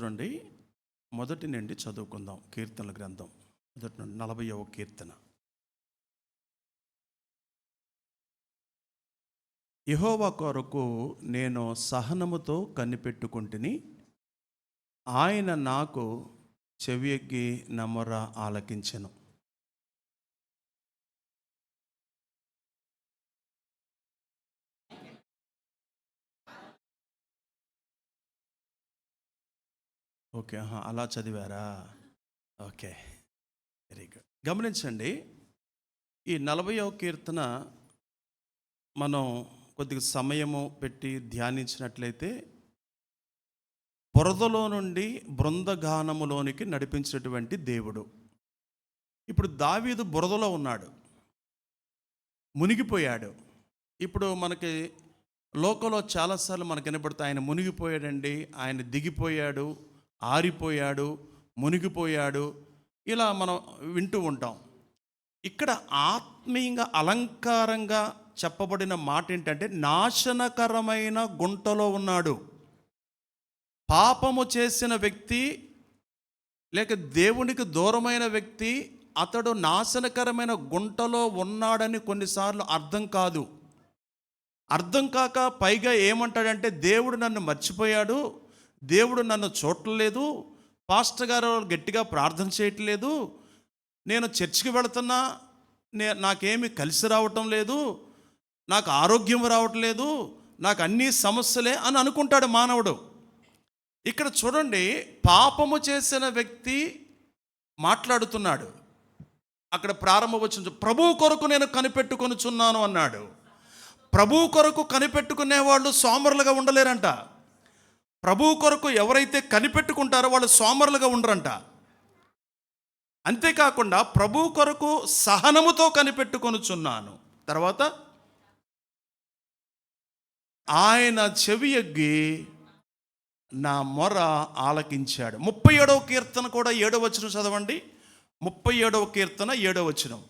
చూడండి, మొదటి నుండి చదువుకుందాం. కీర్తనల గ్రంథం మొదటి నుండి 40వ కీర్తన. యెహోవా కొరకు నేను సహనముతో కనిపెట్టుకుంటుని, ఆయన నాకు చెవియొగ్గి నా మొర్ర ఆలకించెను. ఓకే, అలా చదివారా? Okay, very good. గమనించండి, ఈ 40వ కీర్తన మనం కొద్దిగా సమయము పెట్టి ధ్యానించినట్లయితే బురదలో నుండి బృందగానములోనికి నడిపించినటువంటి దేవుడు. ఇప్పుడు దావీదు బురదలో ఉన్నాడు, మునిగిపోయాడు. ఇప్పుడు మనకి లోకంలో చాలాసార్లు మనకు వినపడుతుంది, ఆయన మునిగిపోయాడండి, ఆయన దిగిపోయాడు, ఆరిపోయాడు, మునిగిపోయాడు, ఇలా మనం వింటూ ఉంటాం. ఇక్కడ ఆత్మీయంగా అలంకారంగా చెప్పబడిన మాట ఏంటంటే, నాశనకరమైన గుంటలో ఉన్నాడు. పాపము చేసిన వ్యక్తి లేక దేవునికి దూరమైన వ్యక్తి, అతడు నాశనకరమైన గుంటలో ఉన్నాడని కొన్నిసార్లు అర్థం కాదు. అర్థం కాక పైగా ఏమంటాడంటే, దేవుడు నన్ను మర్చిపోయాడు, దేవుడు నన్ను చూడలేదు, పాస్టర్ గారు గట్టిగా ప్రార్థన చేయట్లేదు, నేను చర్చికి వెళుతున్నా నాకేమీ కలిసి రావటం లేదు, నాకు ఆరోగ్యం రావట్లేదు, నాకు అన్ని సమస్యలే అని అనుకుంటాడు మానవుడు. ఇక్కడ చూడండి, పాపము చేసిన వ్యక్తి మాట్లాడుతున్నాడు. అక్కడ ప్రారంభ వచనం, ప్రభువు కొరకు నేను కనిపెట్టుకొనుచున్నాను అన్నాడు. ప్రభువు కొరకు కనిపెట్టుకునే వాళ్ళు సోమరులుగా ఉండలేరంట. ప్రభువు కొరకు ఎవరైతే కనిపెట్టుకుంటారో వాళ్ళు సోమరులుగా ఉండరంట. అంతేకాకుండా ప్రభువు కొరకు సహనముతో కనిపెట్టుకొనుచున్నాను. తర్వాత ఆయన చెవియొగ్గి నా మొర ఆలకించాడు. 37వ కీర్తన కూడా 7వ వచనం చదవండి. 37వ కీర్తన 7వ వచనం.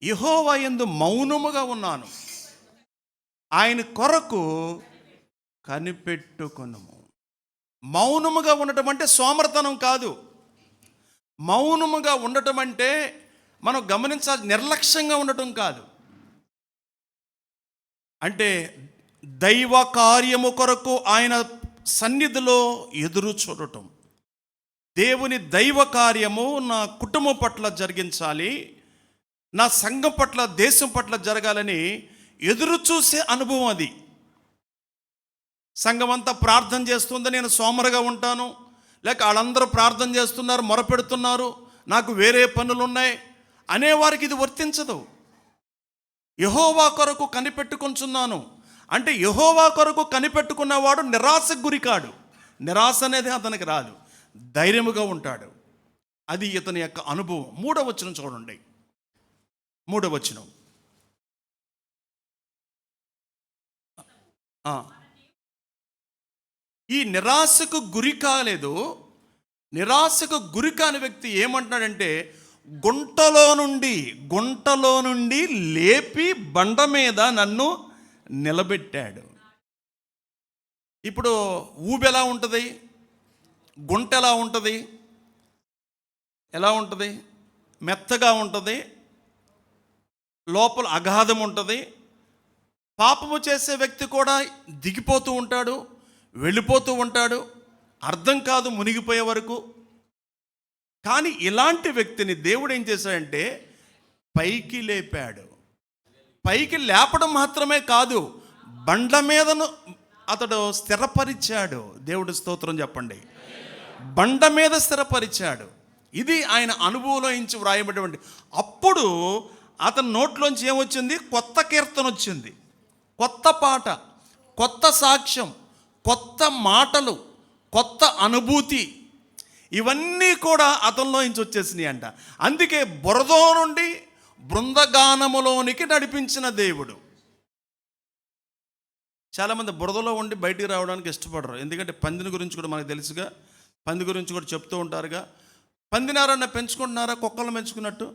యెహోవా యందు మౌనముగా ఉన్నాను, ఆయన కొరకు కనిపెట్టుకొనుము. మౌనముగా ఉండటం అంటే సోమరతనం కాదు. మౌనముగా ఉండటం అంటే మనం గమనించాలి, నిర్లక్ష్యంగా ఉండటం కాదు. అంటే దైవ కార్యము కొరకు ఆయన సన్నిధిలో ఎదురు చూడటం. దేవుని దైవ కార్యము నా కుటుంబం పట్ల జరిగించాలి, నా సంఘం పట్ల, దేశం పట్ల జరగాలని ఎదురు చూసే అనుభవం అది. సంఘం అంతా ప్రార్థన చేస్తుందో నేను సోమరుగా ఉంటాను, లేక వాళ్ళందరూ ప్రార్థన చేస్తున్నారు, మొరపెడుతున్నారు, నాకు వేరే పనులు ఉన్నాయి అనేవారికి ఇది వర్తించదు. యెహోవా కొరకు కనిపెట్టుకొనుచున్నాను అంటే యెహోవా కొరకు కనిపెట్టుకున్నవాడు నిరాశకు గురికాడు. నిరాశ అనేది అతనికి రాదు, ధైర్యముగా ఉంటాడు. అది ఇతని యొక్క అనుభవం. 3వ వచనం చూడండి. 3వ వచనం. ఈ నిరాశకు గురి కాలేదు. నిరాశకు గురి కాని వ్యక్తి ఏమంటున్నాడంటే, గుంటలో నుండి లేపి బండ మీద నన్ను నిలబెట్టాడు. ఇప్పుడు ఊబి ఎలా ఉంటుంది, గుంట ఎలా ఉంటుంది, మెత్తగా ఉంటుంది, లోపల అగాధం ఉంటుంది. పాపము చేసే వ్యక్తి కూడా దిగిపోతూ ఉంటాడు, వెళ్ళిపోతూ ఉంటాడు, అర్థం కాదు మునిగిపోయే వరకు. కానీ ఇలాంటి వ్యక్తిని దేవుడు ఏం చేశాడంటే పైకి లేపాడు. పైకి లేపడం మాత్రమే కాదు, బండ మీదను అతడు స్థిరపరిచాడు. దేవుడి స్తోత్రం చెప్పండి. బండ మీద స్థిరపరిచాడు. ఇది ఆయన అనుభవంలో నుంచి వ్రాయబడినటువంటి. అప్పుడు అతని నోట్లోంచి ఏమొచ్చింది? కొత్త కీర్తన వచ్చింది, కొత్త పాట, కొత్త సాక్ష్యం, కొత్త మాటలు, కొత్త అనుభూతి, ఇవన్నీ కూడా అతనిలో నుంచి వచ్చేసినాయి అంట. అందుకే బురద నుండి బృందగానములోనికి నడిపించిన దేవుడు. చాలామంది బురదలో ఉండి బయటికి రావడానికి ఇష్టపడరు. ఎందుకంటే పందిని గురించి కూడా మనకు తెలుసుగా, పంది గురించి కూడా చెప్తూ ఉంటారుగా. పందినారన్న పెంచుకుంటున్నారా? కుక్కలను పెంచుకున్నట్టు,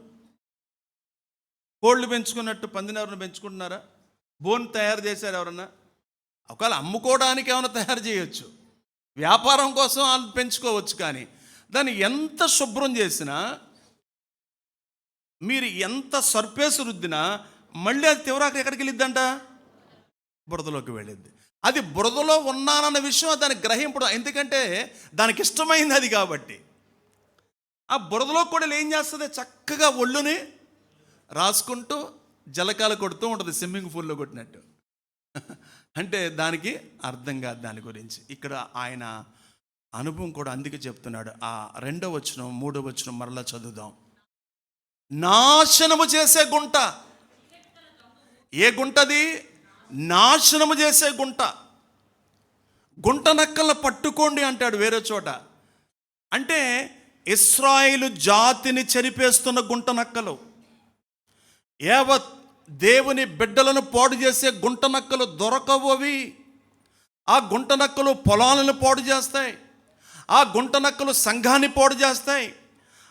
కోళ్ళు పెంచుకున్నట్టు పందినారన్న పెంచుకుంటున్నారా? బోన్ తయారు చేశారు ఎవరన్నా? ఒకవేళ అమ్ముకోవడానికి ఏమైనా తయారు చేయొచ్చు, వ్యాపారం కోసం వాళ్ళు పెంచుకోవచ్చు. కానీ దాన్ని ఎంత శుభ్రం చేసినా, మీరు ఎంత సర్పేసి రుద్దినా మళ్ళీ అది తివరాక ఎక్కడికి వెళ్ళిద్దంట? బురదలోకి వెళ్ళిద్ది. అది బురదలో ఉన్నానన్న విషయం దానికి గ్రహింపడం, ఎందుకంటే దానికి ఇష్టమైంది అది కాబట్టి. ఆ బురదలో కూడా ఏం చేస్తుంది? చక్కగా ఒళ్ళుని రాసుకుంటూ జలకాలు కొడుతూ ఉంటుంది, స్విమ్మింగ్ పూల్లో కొట్టినట్టు. అంటే దానికి అర్థం కాదు దాని గురించి. ఇక్కడ ఆయన అనుభవం కూడా అందుకే చెప్తున్నాడు. ఆ 2వ వచనం 3వ వచనం మరలా చదువుదాం. నాశనము చేసే గుంట. ఏ గుంటది? నాశనము చేసే గుంట. గుంట నక్కలను పట్టుకోండి అంటాడు వేరే చోట. అంటే ఇశ్రాయేలు జాతిని చెరిపేస్తున్న గుంట నక్కలు, యావత్ దేవుని బిడ్డలను పాడు చేసే గుంట నక్కలు దొరకవు అవి. ఆ గుంట నక్కలు పొలాలను పాడు చేస్తాయి, ఆ గుంట నక్కలు సంఘాన్ని పాడు చేస్తాయి,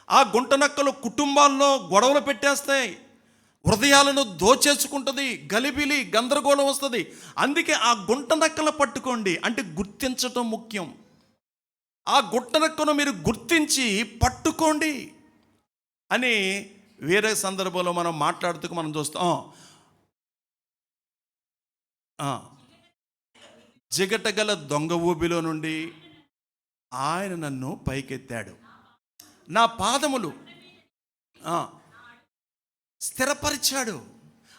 ఆ గుంట నక్కలు కుటుంబాల్లో గొడవలు పెట్టేస్తాయి, హృదయాలను దోచేసుకుంటుంది, గలిబిలి గందరగోళం వస్తుంది. అందుకే ఆ గుంట నక్కలు పట్టుకోండి అంటే గుర్తించటం ముఖ్యం. ఆ గుంట నక్కను మీరు గుర్తించి పట్టుకోండి అని వేరే సందర్భంలో మనం మాట్లాడుతూ మనం చూస్తాం. జిగటగల దొంగ ఊబిలో నుండి ఆయన నన్ను పైకెత్తాడు, నా పాదములు స్థిరపరిచాడు.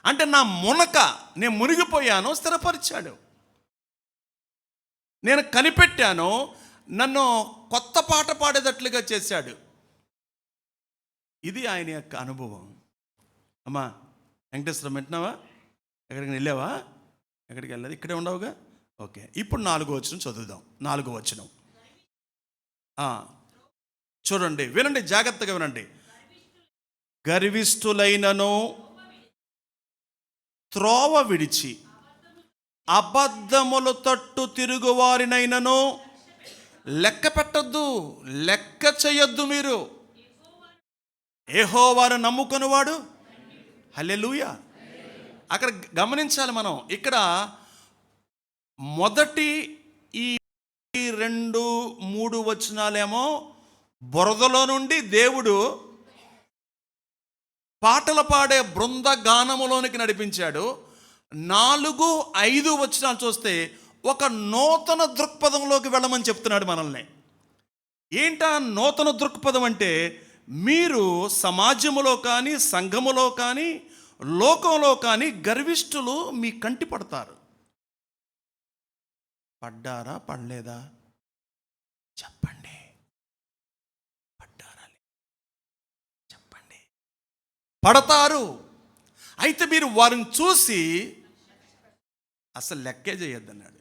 అంటే నా మునక, నేను మునిగిపోయాను, స్థిరపరిచాడు. నేను కనిపెట్టాను, నన్ను కొత్త పాట పాడేటట్లుగా చేశాడు. ఇది ఆయన యొక్క అనుభవం. అమ్మా వెంకటేశ్వరం వింటున్నావా? ఎక్కడికి వెళ్ళావా? ఎక్కడికి వెళ్ళదు, ఇక్కడే ఉండవుగా. ఓకే, ఇప్పుడు 4వ వచనం చదువుదాం. 4వ వచనం చూడండి, వినండి, జాగ్రత్తగా వినండి. గర్విష్ఠులైనను త్రోవ విడిచి అబద్ధములు తట్టు తిరుగువారినైనను లెక్క పెట్టద్దు, లెక్క చేయొద్దు. మీరు యెహోవాను నమ్ముకొనివాడు హల్లెలూయా. అక్కడ గమనించాలి మనం. ఇక్కడ మొదటి ఈ 2, 3 వచనాలేమో బురదలో నుండి దేవుడు పాటలు పాడే బృంద గానములోనికి నడిపించాడు. 4, 5 వచనాలు చూస్తే ఒక నూతన దృక్పథంలోకి వెళ్ళమని చెప్తున్నాడు మనల్ని. ఏంటా నూతన దృక్పథం అంటే, మీరు సమాజములో కానీ, సంఘములో కానీ, లోకంలో కానీ గర్విష్ఠులు మీ కంటి పడతారు. పడ్డారా? పడలేదా? చెప్పండి. పడ్డారా? చెప్పండి. పడతారు. అయితే మీరు వారిని చూసి అసలు లెక్కే చేయొద్దన్నాడు.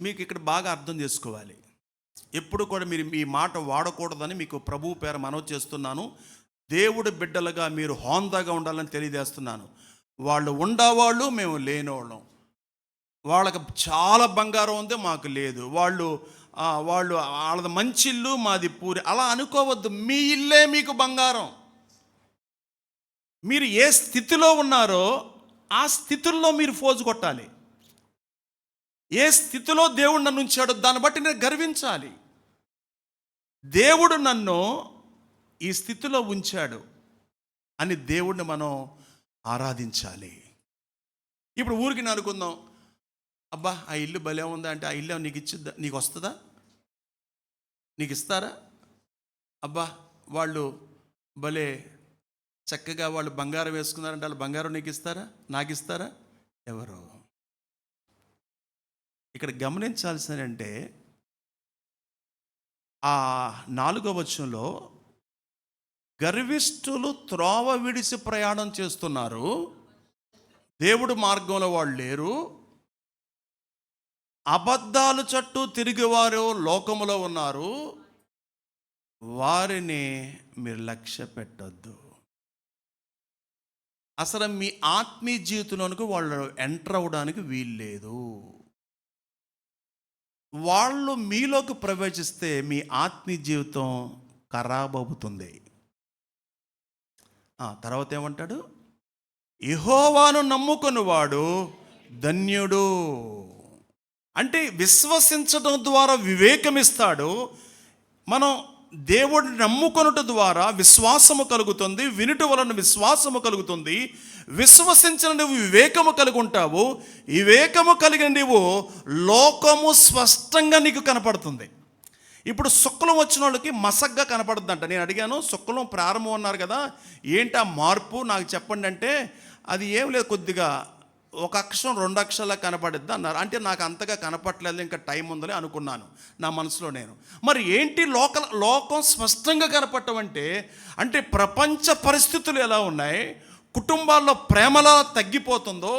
మీకు ఇక్కడ బాగా అర్థం చేసుకోవాలి. ఎప్పుడు కూడా మీరు ఈ మాట వాడకూడదని మీకు ప్రభువు పేర మనవి చేస్తున్నాను. దేవుడి బిడ్డలుగా మీరు హోందాగా ఉండాలని తెలియజేస్తున్నాను. వాళ్ళు ఉండేవాళ్ళు, మేము లేనివాళ్ళం. వాళ్ళకి చాలా బంగారం ఉంది, మాకు లేదు. వాళ్ళది మంచి ఇల్లు, మాది పూరి. అలా అనుకోవద్దు. మీ ఇల్లే మీకు బంగారం. మీరు ఏ స్థితిలో ఉన్నారో ఆ స్థితుల్లో మీరు ఫోజు కొట్టాలి. ఏ స్థితిలో దేవుడు నన్ను ఉంచాడో దాన్ని బట్టి నేను గర్వించాలి. దేవుడు నన్ను ఈ స్థితిలో ఉంచాడు అని దేవుడిని మనం ఆరాధించాలి. ఇప్పుడు ఊరికి అనుకుందాం, అబ్బా ఆ ఇల్లు భలే ఉందా అంటే, ఆ ఇల్లు నీకు ఇచ్చిద్దా? నీకు వస్తుందా? నీకు ఇస్తారా? అబ్బా వాళ్ళు భలే చక్కగా వాళ్ళు బంగారం వేసుకున్నారంటే వాళ్ళు బంగారం నీకు ఇస్తారా? నాకు ఇస్తారా? ఎవరు? ఇక్కడ గమనించాల్సిందంటే ఆ 4వ వచనంలో గర్విష్ఠులు త్రోవ విడిసి ప్రయాణం చేస్తున్నారు, దేవుడు మార్గంలో వాళ్ళు లేరు. అబద్ధాలు చుట్టూ తిరిగివారు లోకములో ఉన్నారు, వారిని మీరు లక్ష్య పెట్టొద్దు. అసలు మీ ఆత్మీయ జీవితంలోనికి వాళ్ళు ఎంటర్ అవ్వడానికి వీల్లేదు. వాళ్ళు మీలోకి ప్రవేశిస్తే మీ ఆత్మీయ జీవితం ఖరాబ్ అవుతుంది. తర్వాత ఏమంటాడు? యెహోవాను నమ్ముకుని వాడు ధన్యుడు. అంటే విశ్వసించడం ద్వారా వివేకం ఇస్తాడు. మనం దేవుడిని నమ్ముకొనుట ద్వారా విశ్వాసము కలుగుతుంది, వినుట వలన విశ్వాసము కలుగుతుంది. విశ్వసించిన నువ్వు వివేకము కలిగి ఉంటావు. వివేకము కలిగిన నీవు లోకము స్పష్టంగా నీకు కనపడుతుంది. ఇప్పుడు శుక్లం వచ్చిన వాళ్ళకి మసగ్గా కనపడుతుందంట. నేను అడిగాను, శుక్లం ప్రారంభం అన్నారు కదా, ఏంటి ఆ మార్పు నాకు చెప్పండి అంటే, అది ఏం లేదు, కొద్దిగా ఒక అక్షరం 2 అక్షరాల కనపడిద్ది అన్నారు. అంటే నాకు అంతగా కనపట్లేదు, ఇంకా టైం ఉందని అనుకున్నాను నా మనసులో నేను. మరి ఏంటి లోకం స్పష్టంగా కనపడటం అంటే ప్రపంచ పరిస్థితులు ఎలా ఉన్నాయి, కుటుంబాల్లో ప్రేమలా తగ్గిపోతుందో,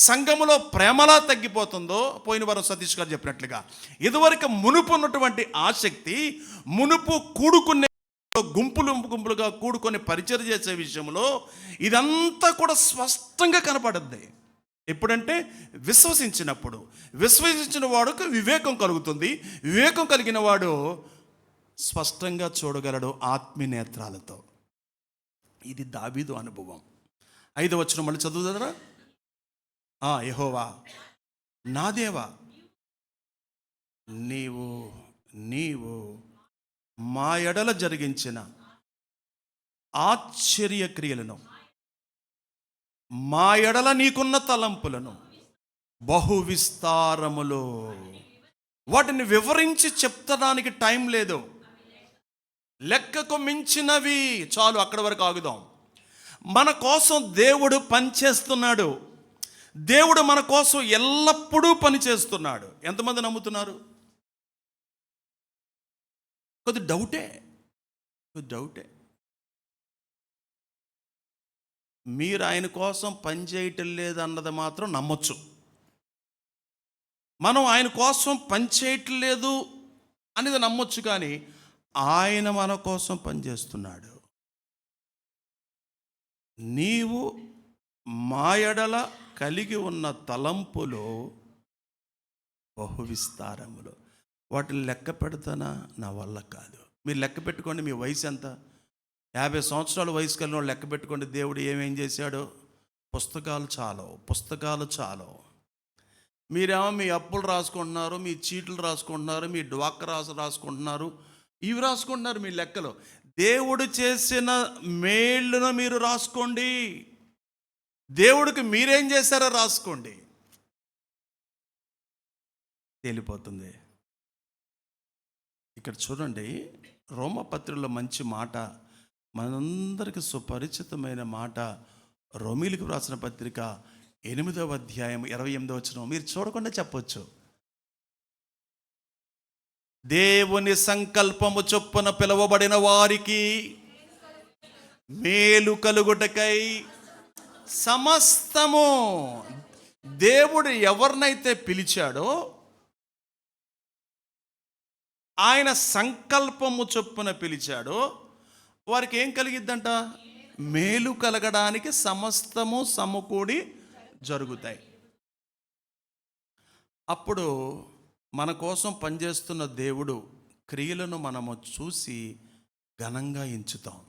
సంఘములో ప్రేమలా తగ్గిపోతుందో, పోయిన వారం సతీష్ గారు చెప్పినట్లుగా ఇదివరకు మునుపు ఉన్నటువంటి ఆసక్తి, మునుపు కూడుకునే గుంపులుగా కూడుకొని పరిచయం చేసే విషయంలో ఇదంతా కూడా స్పష్టంగా కనపడుద్ది. ఎప్పుడంటే విశ్వసించినప్పుడు. విశ్వసించిన వాడుకు వివేకం కలుగుతుంది. వివేకం కలిగిన వాడు స్పష్టంగా చూడగలడు ఆత్మీయ నేత్రాలతో. ఇది దావీదు అనుభవం. 5వ వచనం మళ్ళీ చదువుతారా? యెహోవా నా దేవా, నీవు మా ఎడల జరిగించిన ఆశ్చర్య క్రియలను, మా ఎడల నీకున్న తలంపులను బహు విస్తారములు. వాటిని వివరించి చెప్తడానికి టైం లేదు. లెక్కకు మించినవి. చాలు, అక్కడి వరకు ఆగుదాం. మన కోసం దేవుడు పనిచేస్తున్నాడు. దేవుడు మన కోసం ఎల్లప్పుడూ పనిచేస్తున్నాడు. ఎంతమంది నమ్ముతున్నారు? కొద్ది డౌటే. మీరు ఆయన కోసం పనిచేయటం లేదన్నది మాత్రం నమ్మొచ్చు. మనం ఆయన కోసం పనిచేయటం లేదు అనేది నమ్మొచ్చు, కానీ ఆయన మన కోసం పనిచేస్తున్నాడు. నీవు మా ఎడల కలిగి ఉన్న తలంపులు బహు విస్తారములు. వాటిని లెక్క పెడతానా? నా వల్ల కాదు. మీరు లెక్క పెట్టుకోండి, మీ వయసు ఎంత? 50 సంవత్సరాల వయసు కలిగిన వాళ్ళు లెక్క పెట్టుకోండి. దేవుడు ఏమేం చేశాడో. పుస్తకాలు చాలు. మీరేమో మీ అప్పులు రాసుకుంటున్నారు, మీ చీట్లు రాసుకుంటున్నారు, మీ డ్వాక్రా రాసుకుంటున్నారు, ఇవి రాసుకుంటున్నారు మీ లెక్కలు. దేవుడు చేసిన మేళ్ళను మీరు రాసుకోండి. దేవుడికి మీరేం చేశారో రాసుకోండి, తేలిపోతుంది. ఇక్కడ చూడండి, రోమపత్రికలో మంచి మాట, మనందరికీ సుపరిచితమైన మాట. రోమీలకు రాసిన పత్రిక 8వ అధ్యాయం 28వ వచనం. మీరు చూడకుండా చెప్పొచ్చు. దేవుని సంకల్పము చొప్పున పిలువబడిన వారికి మేలు కలుగుటకై సమస్తము. దేవుడు ఎవరినైతే పిలిచాడో ఆయన సంకల్పము చొప్పున పిలిచాడో వారికి ఏం కలిగిద్దంట? మేలు కలగడానికి సమస్తము సమకూడి జరుగుతాయి. అప్పుడు మన కోసం పనిచేస్తున్న దేవుడు క్రియలను మనము చూసి ఘనంగా ఎంచుతాం.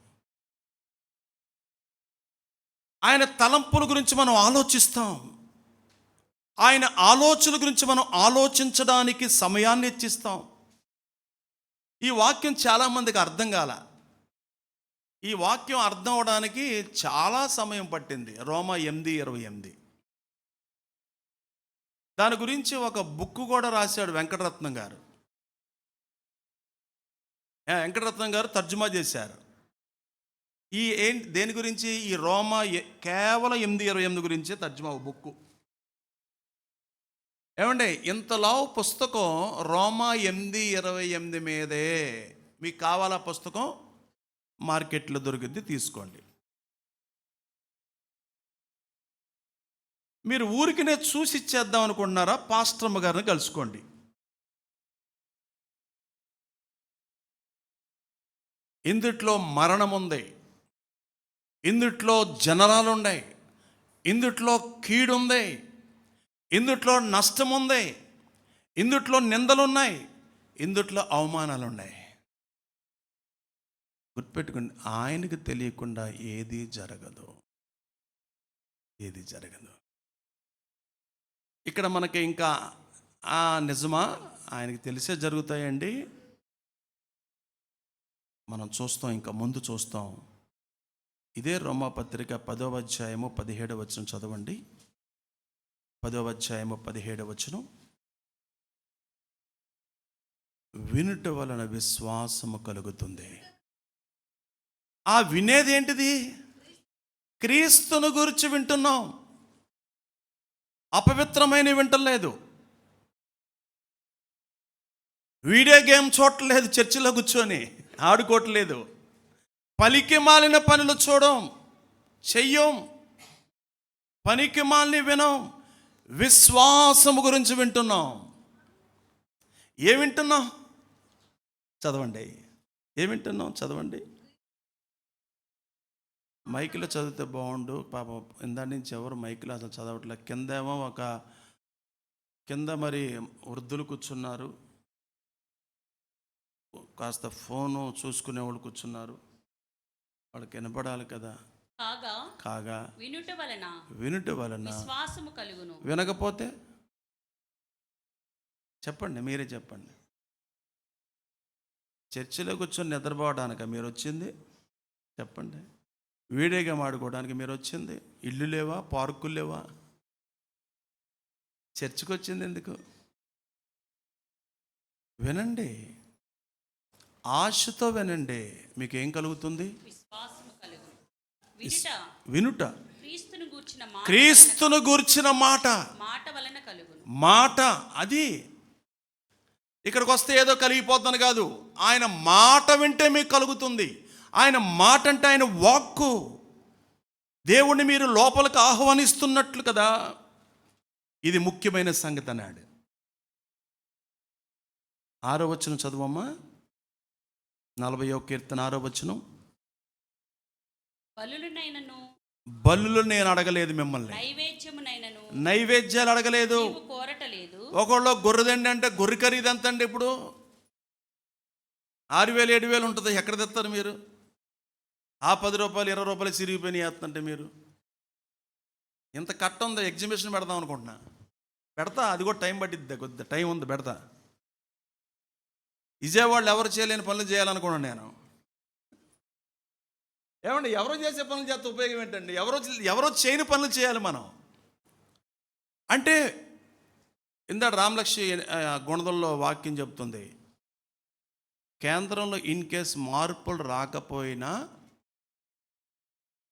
ఆయన తలంపుల గురించి మనం ఆలోచిస్తాం. ఆయన ఆలోచన గురించి మనం ఆలోచించడానికి సమయాన్ని ఇచ్చిస్తాం. ఈ వాక్యం చాలామందికి అర్థం కాల. ఈ వాక్యం అర్థం అవడానికి చాలా సమయం పట్టింది. రోమా 8:28. దాని గురించి ఒక బుక్ కూడా రాశాడు వెంకటరత్నం గారు. వెంకటరత్నం గారు తర్జుమా చేశారు. దేని గురించి? ఈ రోమా కేవలం 8:28 గురించే తర్జుమా బుక్. ఏమండి, ఇంతలా పుస్తకం రోమా 8:28 మీదే. మీకు కావాలా పుస్తకం? మార్కెట్లో దొరికింది, తీసుకోండి. మీరు ఊరికినే చూసి ఇచ్చేద్దాం అనుకుంటున్నారా? పాస్టర్మ్మ గారిని కలుసుకోండి. ఇందుట్లో మరణం ఉంది, ఇందుట్లో జనరాలు ఉన్నాయి, ఇందుట్లో కీడు ఉంది, ఇందుట్లో నష్టం ఉంది, ఇందుట్లో నిందలు ఉన్నాయి, ఇందుట్లో అవమానాలు ఉన్నాయి. గుర్తుపెట్టుకోండి, ఆయనకు తెలియకుండా ఏది జరగదు. ఇక్కడ మనకి ఇంకా నిజమా, ఆయనకి తెలిసే జరుగుతాయండి. మనం చూస్తాం, ఇంకా ముందు చూస్తాం. ఇదే రోమాపత్రిక 10వ అధ్యాయము 17వ వచనం చదవండి. 10వ అధ్యాయము 17వ వచనం. వినుట వలన విశ్వాసము కలుగుతుంది. ఆ వినేది ఏంటిది? క్రీస్తును గురించి వింటున్నాం. అపవిత్రమైన వింటలేదు, వీడియో గేమ్ చూడలేదు, చర్చిలో కూర్చొని ఆడుకోవట్లేదు, పనికి మాలిన పనులు చూడం, చెయ్యం, పనికి మాలిన వినం. విశ్వాసము గురించి వింటున్నాం. ఏ వింటున్నాం? చదవండి. ఏ వింటున్నాం? చదవండి. మైకులో చదివితే బాగుండు. పాపం ఇందా నుంచి ఎవరు మైకులో అసలు చదవట్లేదు. కిందేమో కింద మరి వృద్ధులు కూర్చున్నారు, కాస్త ఫోను చూసుకునే వాళ్ళు కూర్చున్నారు. వాళ్ళకి వినపడాలి కదా. కాగా వినుట వలన విశ్వాసము కలుగును. వినకపోతే చెప్పండి, మీరే చెప్పండి. చర్చిలో కూర్చొని నిద్రపోవడానిక మీరు వచ్చింది? చెప్పండి. వీడియో గేమ్ ఆడుకోవడానికి మీరు వచ్చింది? ఇల్లు లేవా, పార్కులు లేవా? చర్చికి వచ్చింది ఎందుకు? వినండి, ఆశతో వినండి. మీకు ఏం కలుగుతుంది? వినుట, క్రీస్తును గూర్చిన మాట మాట. అది ఇక్కడికి వస్తే ఏదో కలిగిపోతాను కాదు. ఆయన మాట వింటే మీకు కలుగుతుంది. ఆయన మాట అంటే ఆయన వాక్కు. దేవుణ్ణి మీరు లోపలికి ఆహ్వానిస్తున్నట్లు కదా. ఇది ముఖ్యమైన సంగతి అన్నాడు. 6వ వచనం చదువమ్మా. 40వ కీర్తన 6వ వచనం. బలులు నేను అడగలేదు మిమ్మల్ని, నైవేద్యాలు అడగలేదు. ఒకళ్ళు గొర్రెదండి అంటే గొర్రె ఖరీదు ఎంత అండి? ఇప్పుడు 6,000 7,000 ఉంటుంది. ఎక్కడ తెస్తారు మీరు? ఆ 10 రూపాయలు 20 రూపాయలు చిరిగిపోయినాయి వేస్తుంటే మీరు. ఇంత కట్ట ఉందా? ఎగ్జిబిషన్ పెడదాం అనుకుంటున్నా. పెడతా, అది కూడా టైం పట్టిద్ది, కొద్ది టైం ఉంది, పెడతా. విజయవాడలో ఎవరు చేయలేని పనులు చేయాలనుకున్నాను నేను. ఏమండి, ఎవరో చేసే పనులు చేస్తే ఉపయోగం ఏంటండి? ఎవరో చేయని పనులు చేయాలి మనం. అంటే ఇందాక రామలక్ష్మి గుణదల్లో వాక్యం చెప్తుంది, కేంద్రంలో ఇన్ కేస్ మార్పులు రాకపోయినా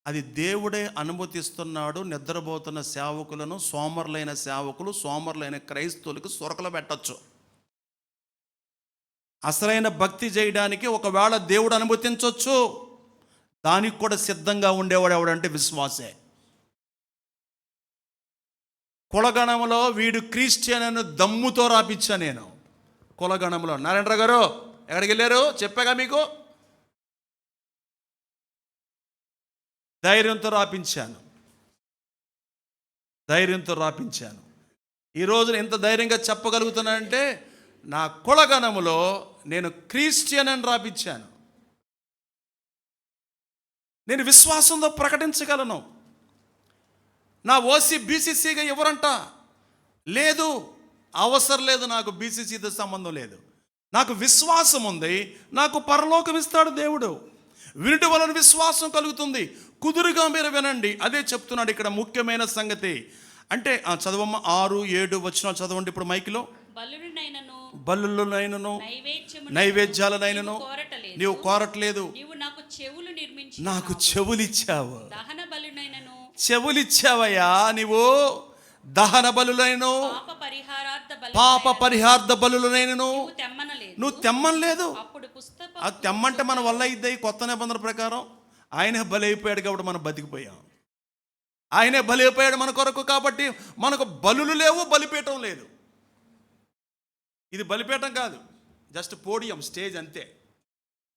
అది దేవుడే అనుమతిస్తున్నాడు. నిద్రపోతున్న సేవకులను, సోమరులైన సేవకులు, సోమరులైన క్రైస్తవులకు సొరకలు పెట్టచ్చు. అసలైన భక్తి చేయడానికి ఒకవేళ దేవుడు అనుమతించవచ్చు. దానికి కూడా సిద్ధంగా ఉండేవాడు ఎవడంటే విశ్వాసే. కులగణంలో వీడు క్రిస్టియన్ అని దమ్ముతో రాపించా నేను. కులగణంలో నారాయణ గారు ఎక్కడికి వెళ్ళారు చెప్పాగా మీకు. ధైర్యంతో రాపించాను. ఈ రోజున ఎంత ధైర్యంగా చెప్పగలుగుతున్నానంటే నా కులగణములో నేను క్రిస్టియన్ అని రాపించాను. నేను విశ్వాసంతో ప్రకటించగలను. నా ఓసీ బీసీసీగా ఎవరంట లేదు, అవసరం లేదు. నాకు బీసీసీతో సంబంధం లేదు. నాకు విశ్వాసం ఉంది. నాకు పరలోకం ఇస్తాడు దేవుడు. వినుట వలన విశ్వాసం కలుగుతుంది. కుదురుగా మీరు వినండి. అదే చెప్తున్నాడు ఇక్కడ ముఖ్యమైన సంగతి. అంటే చదవమ్మ 6, 7 వచనాలు చదవండి ఇప్పుడు మైకిలో. బలులనైనను నైవేద్యాలనైనను నీవు కోరట్లేదు, నాకు చెవులు ఇచ్చావు. చెవులిచ్చావయ్యా నీవు. దహన బలులైనను పాప పరిహార్థ బలులనైనను నువ్వు తెమ్మనలేదు. అది తెమ్మంటే మన వల్ల ఇద్దాయి. కొత్త నిబంధన ప్రకారం ఆయనే బలైపోయాడు కాబట్టి మనం బతికిపోయాం. ఆయనే బలైపోయాడు మన కొరకు కాబట్టి మనకు బలులు లేవు, బలిపీఠం లేదు. ఇది బలిపీఠం కాదు, జస్ట్ పోడియం, స్టేజ్ అంతే.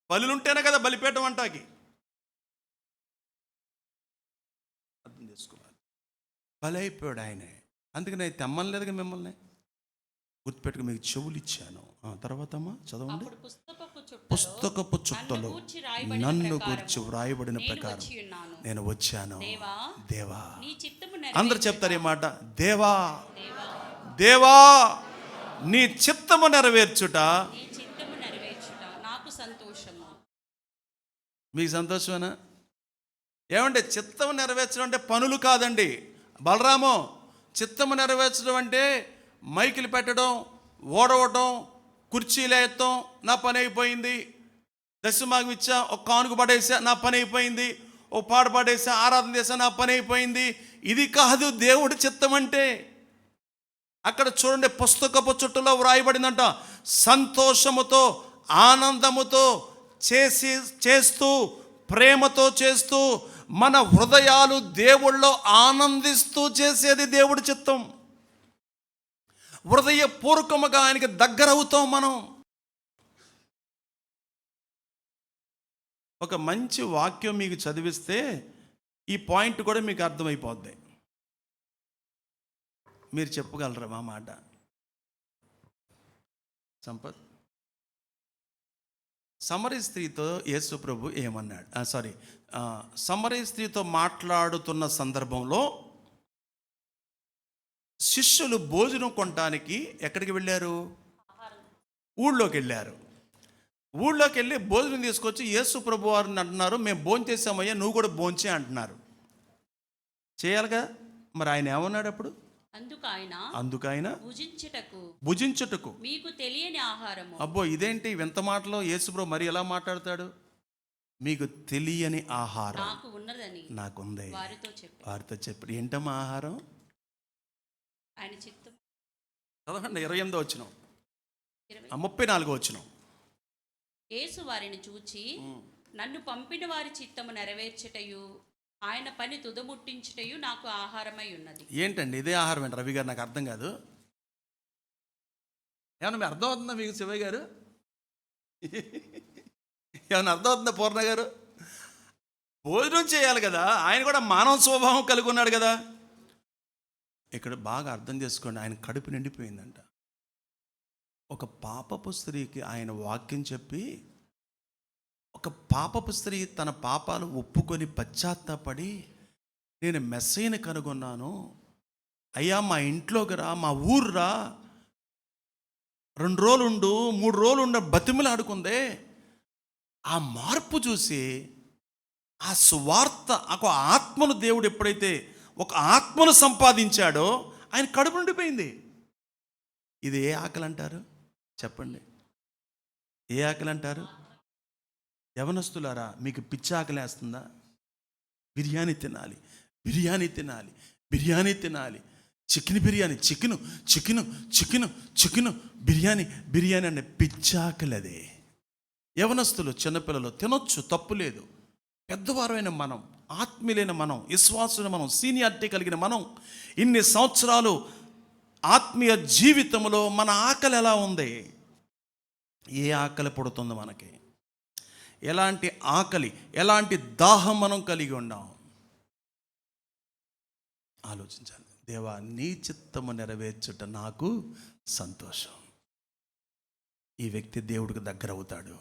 బలులుంటేనే కదా బలిపీఠం అంటాకి. అర్థం చేసుకోవాలి. బలైపోయాడు ఆయనే. అందుకని నేను తెమ్మనలేదుగా మిమ్మల్ని. గుర్తుపెట్టుకు మీకు చెవులు ఇచ్చాను. తర్వాత అమ్మా చదవండి. పుస్తకపు చుట్టలో నన్ను గూర్చి వ్రాయబడిన ప్రకారం నేను వచ్చాను. దేవా, అందరు చెప్తారు ఈ మాట, దేవా దేవా నీ చిత్తము నెరవేర్చుట నీ చిత్తము నెరవేర్చుట నాకు సంతోషము. మీకు సంతోషమేనా? ఏమంటే చిత్తము నెరవేర్చడం అంటే పనులు కాదండి బలరాము. చిత్తము నెరవేర్చడం అంటే మైకులు పెట్టడం, ఓడవటం, కుర్చీలు ఎత్తడం, నా పని అయిపోయింది. దశమాగం ఇచ్చా, ఒక కానుక పడేసా, నా పని అయిపోయింది. ఓ పాట పాడేసా, ఆరాధన చేసా, నా పని అయిపోయింది. ఇది కాదు దేవుడి చిత్తం అంటే. అక్కడ చూడండి, పుస్తకపు చుట్టలో వ్రాయబడిందంట, సంతోషముతో ఆనందముతో చేస్తూ ప్రేమతో చేస్తూ మన హృదయాలు దేవుళ్ళో ఆనందిస్తూ చేసేది దేవుడి చిత్తం. హృదయపూర్వకముగా ఆయనకి దగ్గరవుతాం మనం. ఒక మంచి వాక్యం మీకు చదివిస్తే ఈ పాయింట్ కూడా మీకు అర్థమైపోద్ది. మీరు చెప్పగలరా మా మాట? సంపత్, సమరీ స్త్రీతో యేసు ప్రభు ఏమన్నాడు? సమరీ స్త్రీతో మాట్లాడుతున్న సందర్భంలో శిష్యులు భోజనం కొనడానికి ఎక్కడికి వెళ్ళారు? ఊళ్ళోకి వెళ్ళారు. ఊళ్ళోకి వెళ్ళి భోజనం తీసుకొచ్చి యేసు ప్రభు వారిని అంటున్నారు, మేము భోజనం చేసామయ్యా, నువ్వు కూడా భోంచే అంటున్నారు. చేయాలిగా. మరి ఆయన ఏమన్నాడు అప్పుడు? అందుకు ఆయన భుజించుటకు మీకు తెలియని ఆహారము. అబ్బో, ఇదేంటి వింత మాటలో యేసు ప్రభు మరి ఎలా మాట్లాడతాడు? మీకు తెలియని ఆహారం నాకు ఉన్నదని నాకుంది వారితో చెప్పాడు. ఏంటమ్మా ఆహారం? ఆయన చిత్తం. 28వ వచనం, 34వ వచనం. యేసు వారిని చూచి, నన్ను పంపిన వారి చిత్తము నెరవేర్చుటయు ఆయన పని తుదముట్టించుటయు నాకు ఆహారమై ఉన్నది. ఏంటండి ఇదే ఆహారం ఏంటి రవి గారు? నాకు అర్థం కాదు. ఏమన్నా మీ అర్థం అవుతుందా మీకు శివయ్య గారు? ఏమన్నా అర్థం అవుతుందా పూర్ణ గారు? భోజనం చేయాలి కదా, ఆయన కూడా మానవ స్వభావం కలిగి ఉన్నాడు కదా. ఇక్కడ బాగా అర్థం చేసుకోండి, ఆయన కడుపు నిండిపోయిందంట. ఒక పాపపు స్త్రీకి ఆయన వాక్యం చెప్పి, ఒక పాపపు స్త్రీ తన పాపాలు ఒప్పుకొని పశ్చాత్తాపడి, నేను మెస్సయ్యని కనుగొన్నాను అయ్యా, మా ఇంట్లోకి రా, మా ఊరు రా, 2 రోజులు ఉండు, 3 రోజులు ఉండ బతిమలు ఆడుకుందే. ఆ మార్పు చూసి, ఆ సువార్త, ఒక ఆత్మను దేవుడు ఎప్పుడైతే ఒక ఆత్మను సంపాదించాడో ఆయన కడుపు నిండిపోయింది. ఇది ఏ ఆకలి అంటారు చెప్పండి? ఏ ఆకలి అంటారు? యవనస్తులారా, మీకు పిచ్చి ఆకలి వేస్తుందా? బిర్యానీ తినాలి, బిర్యానీ తినాలి, బిర్యానీ తినాలి, chicken biryani, chicken chicken chicken chicken biryani biryani అనే పిచ్చి ఆకలి అదే. యవనస్తులు, చిన్నపిల్లలు తినొచ్చు, తప్పు లేదు. పెద్దవారైన మనం, ఆత్మీయులైన మనం, విశ్వాసులైన మనం, సీనియారిటీ కలిగిన మనం, ఇన్ని సంవత్సరాలు ఆత్మీయ జీవితంలో మన ఆకలి ఎలా ఉంది? ఏ ఆకలి పుడుతుంది మనకి? ఎలాంటి ఆకలి, ఎలాంటి దాహం మనం కలిగి ఉన్నాం? ఆలోచించాలి. దేవా, నీ చిత్తము నెరవేర్చుట నాకు సంతోషం. ఈ వ్యక్తి దేవుడికి దగ్గర అవుతాడు.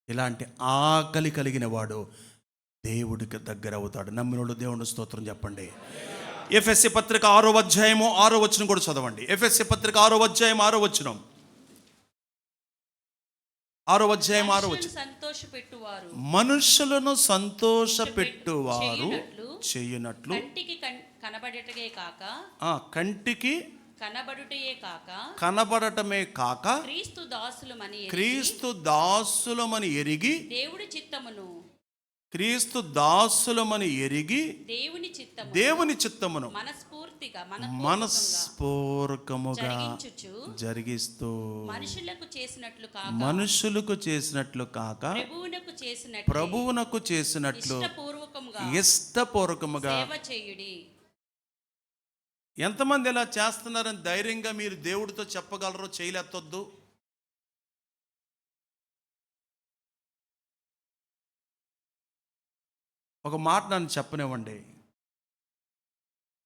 ఇలాంటి ఆకలి కలిగిన వాడు దేవుడికి దగ్గర అవుతాడు. నమ్మినోడు దేవుని స్తోత్రం చెప్పండి. ఎఫెసీ పత్రిక 6వ అధ్యాయము 6వ వచనం కూడా చదవండి. ఎఫెసీ పత్రిక 6వ అధ్యాయం 6వ వచనం. 6వ అధ్యాయం 6వ వచనం. మనుషులను సంతోషపెట్టువారు చేయునట్లు కంటికి కనబడటమే కాక, కంటికి కనబడటమే కాక క్రీస్తు దాసులమని ఎరిగి క్రీస్తు దాసులమని ఎరిగి దేవుని చిత్తమును మనస్పూర్వకముగా జరిగిస్తూ మనుషులకు చేసినట్లు కాక ప్రభువునకు చేసినట్లు ఇష్టపూర్వకముగా ఎంతమంది ఇలా చేస్తున్నారని ధైర్యంగా మీరు దేవుడితో చెప్పగలరో చేయలేత్తొద్దు. ఒక మాట నన్ను చెప్పనివ్వండి.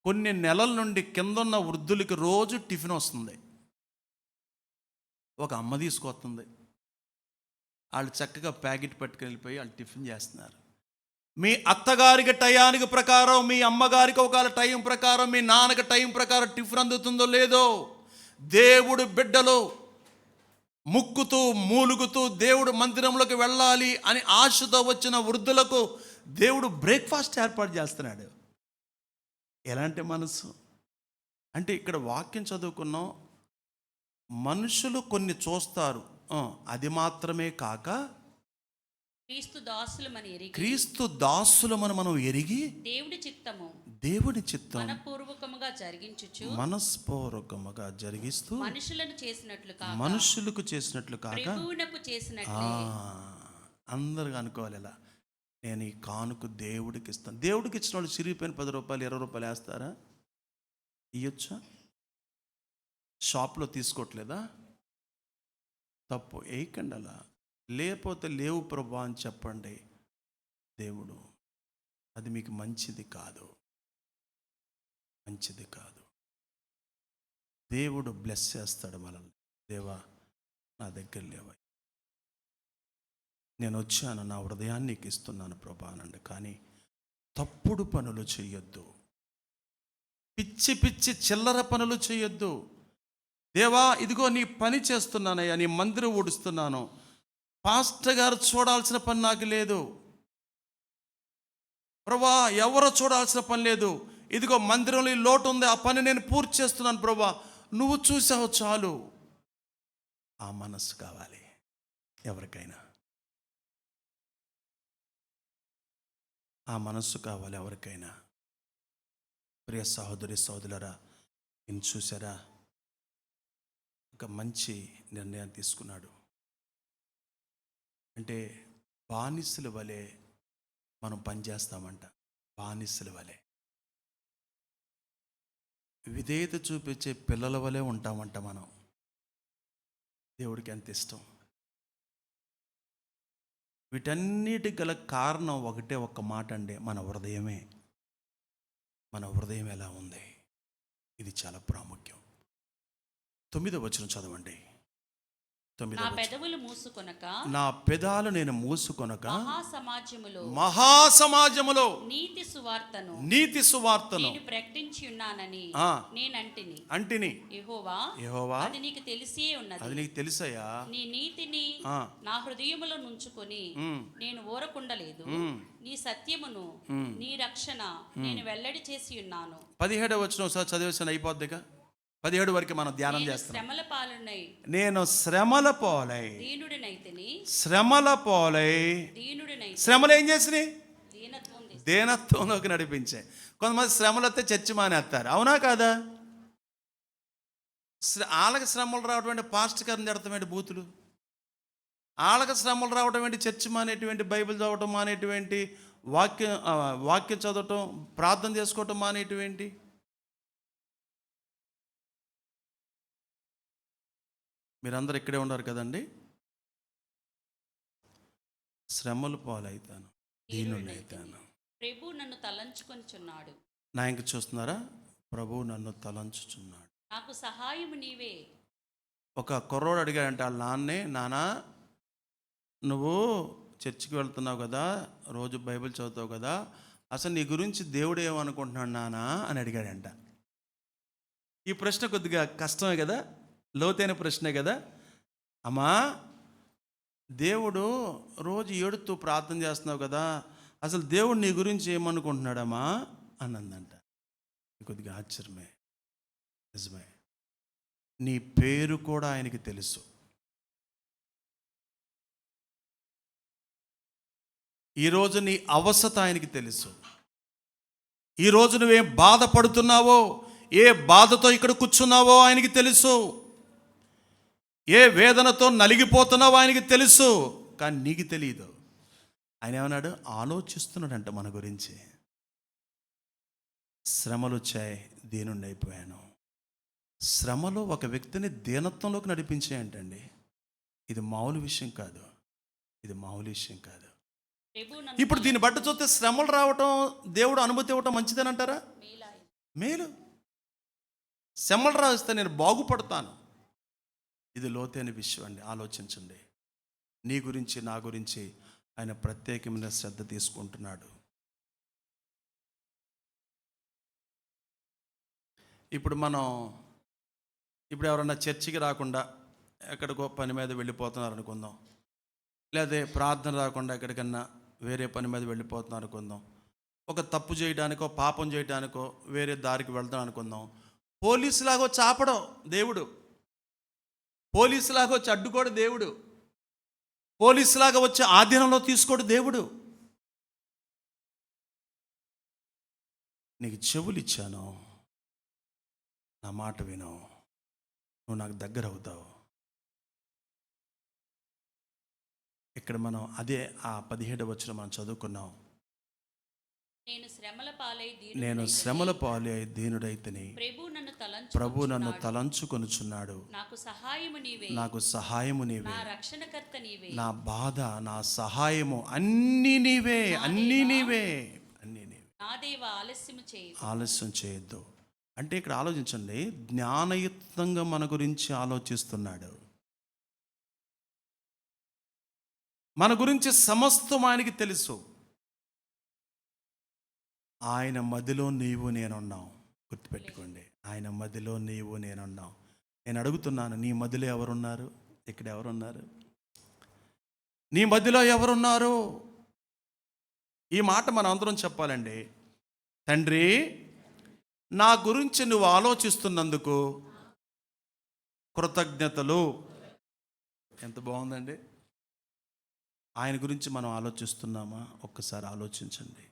కొన్ని నెలల నుండి కిందన్న వృద్ధులకి రోజు టిఫిన్ వస్తుంది. ఒక అమ్మ తీసుకొస్తుంది. వాళ్ళు చక్కగా ప్యాకెట్ పట్టుకెళ్ళిపోయి వాళ్ళు టిఫిన్ చేస్తున్నారు. మీ అత్తగారికి టయానికి ప్రకారం, మీ అమ్మగారికి ఒకవేళ టైం ప్రకారం, మీ నాన్నకి టైం ప్రకారం టిఫిన్ అందుతుందో లేదో, దేవుడు బిడ్డలు ముక్కుతూ మూలుగుతూ దేవుడు మందిరంలోకి వెళ్ళాలి అని ఆశతో వచ్చిన వృద్ధులకు దేవుడు బ్రేక్ఫాస్ట్ ఏర్పాటు చేస్తున్నాడు. ఎలాంటి మనసు అంటే, ఇక్కడ వాక్యం చదువుకున్నాం, మనుషులు కొన్ని చూస్తారు, అది మాత్రమే కాక క్రీస్తు దాసులమని మనం ఎరిగి దేవుడి చిత్తం మనస్పూర్వకముగా జరిగిస్తూ మనుషులకు చేసినట్లు కాక అందరు అనుకోవాలి, ఇలా నేను ఈ కానుక దేవుడికి ఇస్తాను. దేవుడికి ఇచ్చిన వాళ్ళు చిరిగిపోయిన 10 రూపాయలు 20 రూపాయలు వేస్తారా? ఇయ్యొచ్చా? షాప్లో తీసుకోవట్లేదా? తప్పు, వేయకండి అలా. లేకపోతే లేవు ప్రభా అని చెప్పండి. దేవుడు అది మీకు మంచిది కాదు, మంచిది కాదు. దేవుడు బ్లెస్ చేస్తాడు మనల్ని. దేవా, నా దగ్గర లేవా, నేను వచ్చాను, నా హృదయాన్ని నీకు ఇస్తున్నాను ప్రభా అనండి. కానీ తప్పుడు పనులు చేయొద్దు, పిచ్చి పిచ్చి చిల్లర పనులు చేయొద్దు. దేవా, ఇదిగో నీ పని చేస్తున్నానయ్యా, నీ మందిరం ఊడుస్తున్నాను, పాస్టర్ గారు చూడాల్సిన పని నాకు లేదు ప్రభా, ఎవరో చూడాల్సిన పని లేదు, ఇదిగో మందిరంలో ఈ లోటు ఉంది, ఆ పని నేను పూర్తి చేస్తున్నాను ప్రభా, నువ్వు చూసావు చాలు. ఆ మనస్సు కావాలి ఎవరికైనా, ఆ మనస్సు కావాలి ఎవరికైనా. ప్రియ సహోదరి సహోదరులారా, నేను చూసారా, ఒక మంచి నిర్ణయం తీసుకున్నాడు. అంటే బానిసల వలె మనం పనిచేస్తామంట, బానిసల వలె విధేయత చూపించే పిల్లల వలె ఉంటామంట మనం. దేవుడికి ఎంత ఇష్టం. వీటన్నిటికి గల కారణం ఒకటే, ఒక్క మాట అండి, మన హృదయమే. మన హృదయం ఎలా ఉంది, ఇది చాలా ప్రాముఖ్యం. 9వ వచనం చదవండి. నా పెదవులు మూసుకొనక, నా పెదాలు నేను మూసుకొనక మహాసమాజములో నీతి సువార్తను నేను ప్రకటించి ఉన్నానని అంటిని. యెహోవా, అది నీకు తెలిసే ఉన్నది. అది నీకు తెలుసయ్యా. నీ నీతిని నా హృదయములో నుంచుకొని నేను ఊరకుండలేదు. నీ సత్యమును, నీ రక్షణ నేను వెల్లడి చేసి ఉన్నాను. 17వ వచనం ఒకసారి చదివేసిన అయిపోద్దిగా. 17 వరకు మనం ధ్యానం చేస్తాం. నేను శ్రమల పోలై శ్రమలు ఏం చేసినాయి? దీనత్వంలోకి నడిపించాయి. కొంతమంది శ్రమలు వస్తే చర్చి మానేస్తారు, అవునా కాదా? వాళ్ళకి శ్రమలు రావడం ఏంటి? పాస్టర్ గారిని జడతామేంటి బూతులు? వాళ్ళకి శ్రమలు రావడం ఏంటి? చర్చి మానేటువంటి, బైబిల్ చదవటం మానేటువంటి, వాక్యం చదవటం, ప్రార్థన చేసుకోవటం మానేటువంటి. మీరందరూ ఇక్కడే ఉన్నారు కదండి. శ్రమలు పాలైతాను, దీనునైతాను. ప్రభు నన్ను తలంచుకొనిచున్నాడు. నా ఇంక చూస్తున్నారా? ప్రభు నన్ను తలంచుచున్నాడు, నాకు సహాయము నీవే. ఒక కుర్రోడు అడిగాడంట వాళ్ళ నాన్నే, నానా నువ్వు చర్చికి వెళ్తున్నావు కదా, రోజు బైబిల్ చదువుతావు కదా, అసలు నీ గురించి దేవుడు ఏమనుకుంటున్నాడు నానా అని అడిగాడంట. ఈ ప్రశ్న కొద్దిగా కష్టమే కదా, లోతైన ప్రశ్నే కదా. అమ్మా, దేవుడు రోజు ఏడుతూ ప్రార్థన చేస్తున్నావు కదా, అసలు దేవుడు నీ గురించి ఏమనుకుంటున్నాడమ్మా అన్నదంట. కొద్దిగా ఆశ్చర్యమే, నిజమే. నీ పేరు కూడా ఆయనకి తెలుసు. ఈరోజు నీ అవస్థ ఆయనకి తెలుసు. ఈరోజు నువ్వేం బాధపడుతున్నావో, ఏ బాధతో ఇక్కడ కూర్చున్నావో ఆయనకి తెలుసు. ఏ వేదనతో నలిగిపోతున్నావో ఆయనకి తెలుసు, కానీ నీకు తెలియదు. ఆయన ఏమన్నాడు? ఆలోచిస్తున్నాడంట మన గురించి. శ్రమలు వచ్చాయి, దీనుండి అయిపోయాను. శ్రమలో ఒక వ్యక్తిని దీనత్వంలోకి నడిపించాయంటండి. ఇది మామూలు విషయం కాదు, ఇది మామూలు విషయం కాదు. ఇప్పుడు దీన్ని బట్టి చూస్తే శ్రమలు రావటం, దేవుడు అనుమతి ఇవ్వటం మంచిదేనంటారా? మేలు. శ్రమలు రాస్తే నేను బాగుపడతాను. ఇది లోతైన విషయం అండి, ఆలోచించండి. నీ గురించి, నా గురించి ఆయన ప్రత్యేకమైన శ్రద్ధ తీసుకుంటున్నాడు. ఇప్పుడు ఎవరన్నా చర్చికి రాకుండా ఎక్కడికో పని మీద వెళ్ళిపోతున్నారు అనుకుందాం, లేదా ప్రార్థన రాకుండా ఎక్కడికన్నా వేరే పని మీద వెళ్ళిపోతున్నారు అనుకుందాం, ఒక తప్పు చేయడానికో పాపం చేయడానికో వేరే దారికి వెళ్తాం అనుకుందాం. పోలీసులాగా వచ్చి ఆపడం దేవుడు, పోలీసులాగా వచ్చి అడ్డుకోడు దేవుడు, పోలీసులాగా వచ్చి ఆధీనంలో తీసుకోడు దేవుడు. నీకు చెవులు ఇచ్చాను, నా మాట విను, నువ్వు నాకు దగ్గర అవుతావు. ఇక్కడ మనం అదే ఆ 17వ వచనం మనం చదువుకున్నాం. నేను శ్రమల పాలై దీనుడైతిని, ప్రభు నన్ను తలంచుకొనుచున్నాడు. నాకు సహాయము నీవే, నా రక్షణకర్త నీవే, నా బాధ, నా సహాయము అన్నీ నీవే, అన్నీ నీవే, అన్నీ నీవే. నా దేవా ఆలస్యం చేయొద్దు. అంటే ఇక్కడ ఆలోచించండి, జ్ఞానయుక్తంగా మన గురించి ఆలోచిస్తున్నాడు. మన గురించి సమస్తం ఆయనకి తెలుసు. ఆయన మదిలో నీవు నేనున్నాం. గుర్తుపెట్టుకోండి, ఆయన మదిలో నీవు నేనున్నాం. నేను అడుగుతున్నాను, నీ మదిలో ఎవరున్నారు? ఇక్కడ ఎవరున్నారు? నీ మదిలో ఎవరున్నారు? ఈ మాట మనం అందరం చెప్పాలండి. తండ్రి, నా గురించి నువ్వు ఆలోచిస్తున్నందుకు కృతజ్ఞతలు. ఎంత బాగుందండి. ఆయన గురించి మనం ఆలోచిస్తున్నామా? ఒక్కసారి ఆలోచించండి.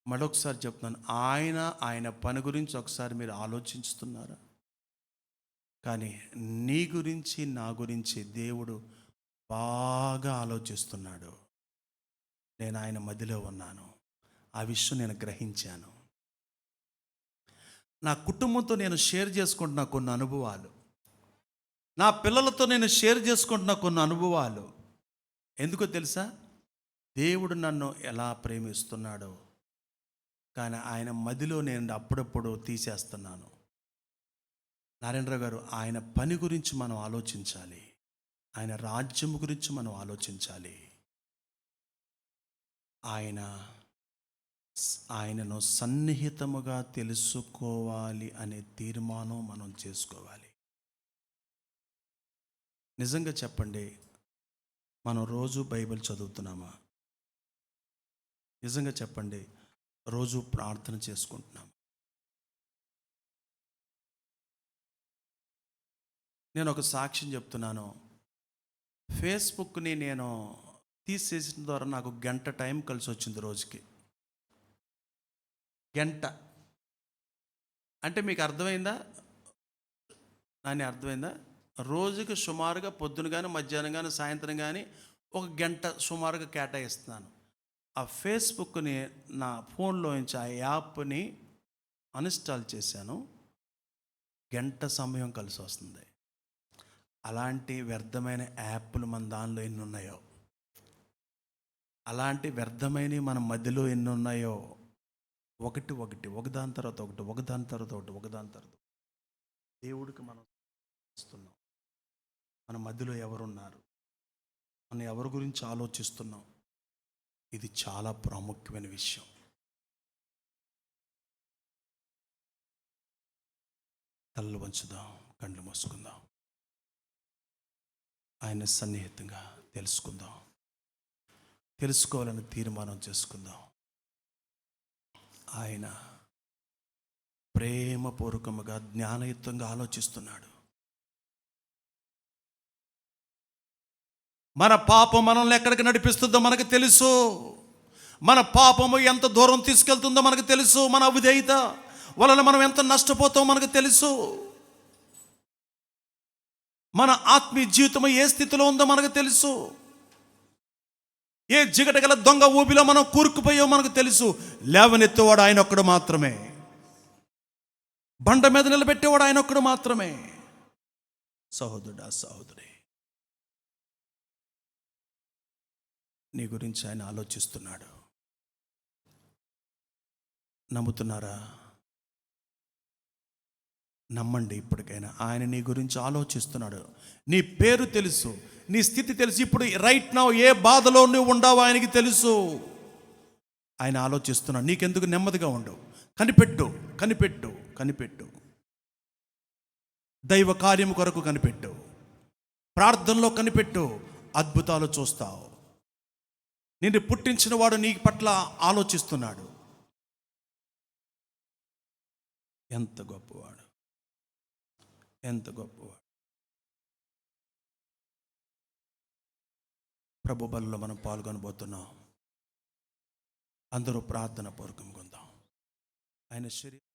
మరొకసారి చెప్తున్నాను, ఆయన పని గురించి ఒకసారి మీరు ఆలోచిస్తున్నారా? కానీ నీ గురించి, నా గురించి దేవుడు బాగా ఆలోచిస్తున్నాడు. నేను ఆయన మధ్యలో ఉన్నాను, ఆ విషయం నేను గ్రహించాను. నా కుటుంబంతో నేను షేర్ చేసుకుంటున్న కొన్ని అనుభవాలు, నా పిల్లలతో నేను షేర్ చేసుకుంటున్న కొన్ని అనుభవాలు. ఎందుకో తెలుసా? దేవుడు నన్ను ఎలా ప్రేమిస్తున్నాడో కానీ ఆయన మదిలో నేను అప్పుడప్పుడు తీసేస్తున్నాను. నారాయణరావు గారు, ఆయన పని గురించి మనం ఆలోచించాలి, ఆయన రాజ్యం గురించి మనం ఆలోచించాలి, ఆయనను సన్నిహితముగా తెలుసుకోవాలి అనే తీర్మానం మనం చేసుకోవాలి. నిజంగా చెప్పండి, మనం రోజు బైబిల్ చదువుతున్నామా? నిజంగా చెప్పండి, రోజు ప్రార్థన చేసుకుంటున్నాం? నేను ఒక సాక్ష్యం చెప్తున్నాను. ఫేస్బుక్ని నేను తీసేసిన ద్వారా నాకు గంట టైం కలిసి వచ్చింది. రోజుకి గంట అంటే మీకు అర్థమైందా? అర్థమైందా? రోజుకి సుమారుగా పొద్దున కానీ, మధ్యాహ్నం కానీ, సాయంత్రం కానీ ఒక గంట సుమారుగా కేటాయిస్తున్నాను. ఆ ఫేస్బుక్ని నా ఫోన్లోంచి ఆ యాప్ని అన్ఇన్స్టాల్ చేశాను. గంట సమయం కలిసి వస్తుంది. అలాంటి వ్యర్థమైన యాప్లు మన దానిలో ఎన్ని ఉన్నాయో, అలాంటి వ్యర్థమైనవి మన మధ్యలో ఎన్ని ఉన్నాయో, ఒకదాని తర్వాత ఒకటి దేవుడికి మనం ఇస్తున్నాం. మన మధ్యలో ఎవరున్నారు, మనం ఎవరి గురించి ఆలోచిస్తున్నాం, ఇది చాలా ప్రాముఖ్యమైన విషయం. తలలు వంచుదాం, కళ్ళు మూసుకుందాం, ఆయన సన్నిహితంగా తెలుసుకోవాలని తీర్మానం చేసుకుందాం. ఆయన ప్రేమపూర్వకముగా జ్ఞానయుక్తంగా ఆలోచిస్తున్నాడు. మన పాపం మనల్ని ఎక్కడికి నడిపిస్తుందో మనకు తెలుసు. మన పాపము ఎంత దూరం తీసుకెళ్తుందో మనకు తెలుసు. మన అవిధేయత వలన మనం ఎంత నష్టపోతామో మనకు తెలుసు. మన ఆత్మీయ జీవితం ఏ స్థితిలో ఉందో మనకు తెలుసు. ఏ జిగటగల దొంగ ఊబిలో మనం కూరుకుపోయో మనకు తెలుసు. లేవనెత్తేవాడు ఆయన ఒక్కడు మాత్రమే. బండ మీద నిలబెట్టేవాడు ఆయన ఒక్కడు మాత్రమే. సహోదరుడా, సహోదరి, నీ గురించి ఆయన ఆలోచిస్తున్నాడు. నమ్ముతున్నారా? నమ్మండి. ఇప్పటికైనా ఆయన నీ గురించి ఆలోచిస్తున్నాడు. నీ పేరు తెలుసు, నీ స్థితి తెలుసు. ఇప్పుడు రైట్ నౌ ఏ బాధలో నువ్వు ఉండవు ఆయనకి తెలుసు. ఆయన ఆలోచిస్తున్నాడు. నీకెందుకు నెమ్మదిగా ఉండవు? కనిపెట్టు, కనిపెట్టు, కనిపెట్టు. దైవ కార్యము కొరకు కనిపెట్టు, ప్రార్థనలో కనిపెట్టు, అద్భుతాలు చూస్తావు. నిన్ను పుట్టించిన వాడు నీ పట్ల ఆలోచిస్తున్నాడు. ఎంత గొప్పవాడు, ఎంత గొప్పవాడు. ప్రభు బలిలో మనం పాల్గొనబోతున్నాం. అందరూ ప్రార్థన పూర్వకంగా ఉందాం. ఆయన శరీరం